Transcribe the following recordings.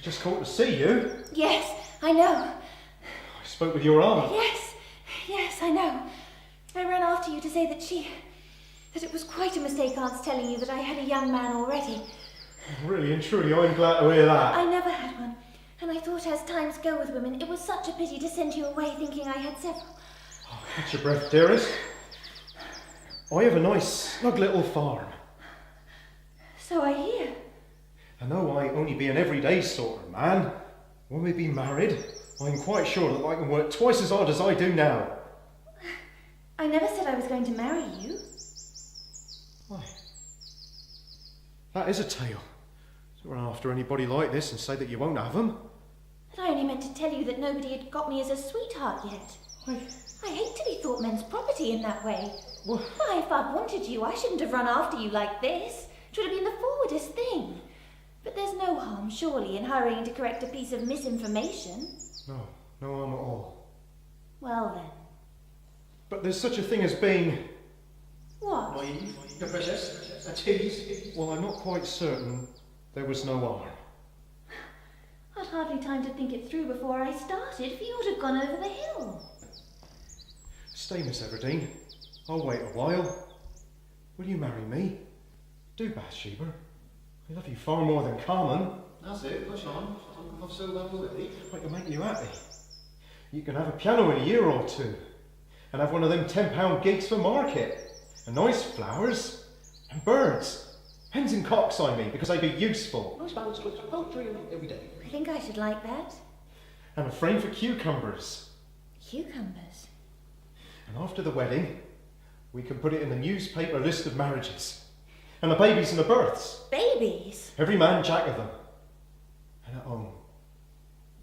just called to see you. Yes, I know. I spoke with your aunt. Yes, I know. I ran after you to say that it was quite a mistake Aunt's telling you that I had a young man already. Really and truly, I'm glad to hear that. I never had one, and I thought as times go with women, it was such a pity to send you away thinking I had several. Oh, catch your breath, dearest. I have a nice, snug little farm. So I hear. And though I only be an everyday sort of man, when we be married, I'm quite sure that I can work twice as hard as I do now. I never said I was going to marry you. Why? That is a tale. To run after anybody like this and say that you won't have them. But I only meant to tell you that nobody had got me as a sweetheart yet. I hate to be thought men's property in that way. What? Why, if I'd wanted you, I shouldn't have run after you like this. It would have been the forwardest thing. But there's no harm, surely, in hurrying to correct a piece of misinformation. No harm at all. Well then. But there's such a thing as being... What? Naive, capricious, a tease. Well, I'm not quite certain there was no harm. I'd hardly time to think it through before I started, for you would have gone over the hill. Stay, Miss Everdeen. I'll wait a while. Will you marry me? Do, Bathsheba. I love you far more than common. That's it, push on. I've so done already. I can make you happy. You can have a piano in a year or two, and have one of them £10 gigs for market, and nice flowers, and birds. Hens and cocks, I mean, because they be useful. Nice balance with poultry every day. I think I should like that. And a frame for cucumbers. Cucumbers? And after the wedding, we can put it in the newspaper list of marriages. And the babies and the births. Babies? Every man jack of them. And at home,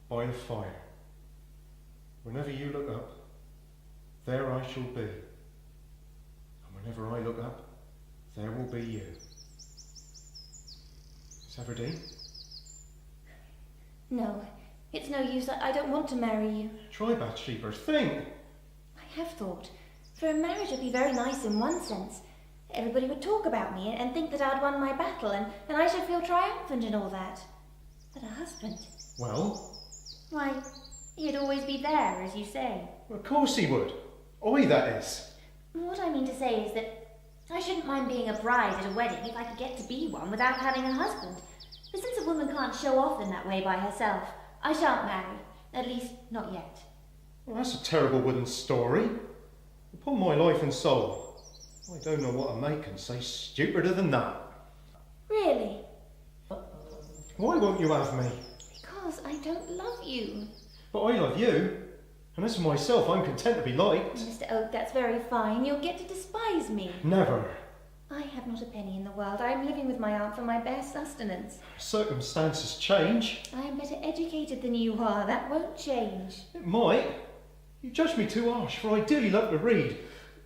by the fire. Whenever you look up, there I shall be. And whenever I look up, there will be you. Miss Everdeen? No, it's no use. I don't want to marry you. Try, Bathsheba. Think. I have thought. For a marriage would be very nice in one sense. Everybody would talk about me and think that I'd won my battle, and I should feel triumphant and all that. But a husband? Well? Why, he'd always be there, as you say. Of course he would. I, that is. What I mean to say is that I shouldn't mind being a bride at a wedding if I could get to be one without having a husband. But since a woman can't show off in that way by herself, I shan't marry. At least, not yet. Well, that's a terrible wooden story. Upon my life and soul, I don't know what a mate can say stupider than that. Really? Why won't you have me? Because I don't love you. But I love you. And as for myself, I'm content to be liked. Mr. Oak, that's very fine. You'll get to despise me. Never. I have not a penny in the world. I am living with my aunt for my bare sustenance. Circumstances change. I am better educated than you are. That won't change. It might. You judge me too harsh, for I dearly love to read,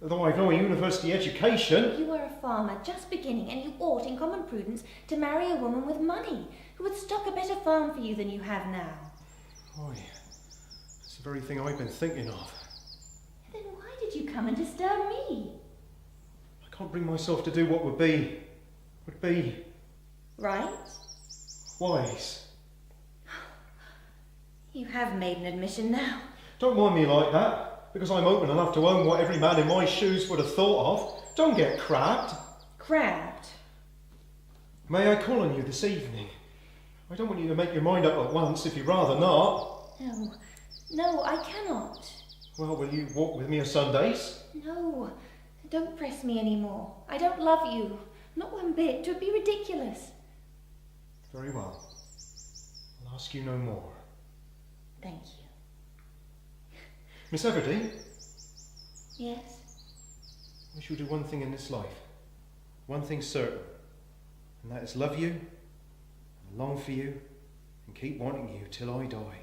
though I've no university education. You are a farmer just beginning, and you ought, in common prudence, to marry a woman with money, who would stock a better farm for you than you have now. Why, that's the very thing I've been thinking of. Then why did you come and disturb me? I can't bring myself to do what would be Right? wise. You have made an admission now. Don't mind me like that, because I'm open enough to own what every man in my shoes would have thought of. Don't get crabbed. Crabbed? May I call on you this evening? I don't want you to make your mind up at once if you'd rather not. No, I cannot. Well, will you walk with me on Sundays? No, don't press me anymore. I don't love you. Not one bit. 'Twould be ridiculous. Very well. I'll ask you no more. Thank you. Miss Everdeen, Yes? I shall do one thing in this life. One thing certain. And that is love you, and long for you, and keep wanting you till I die.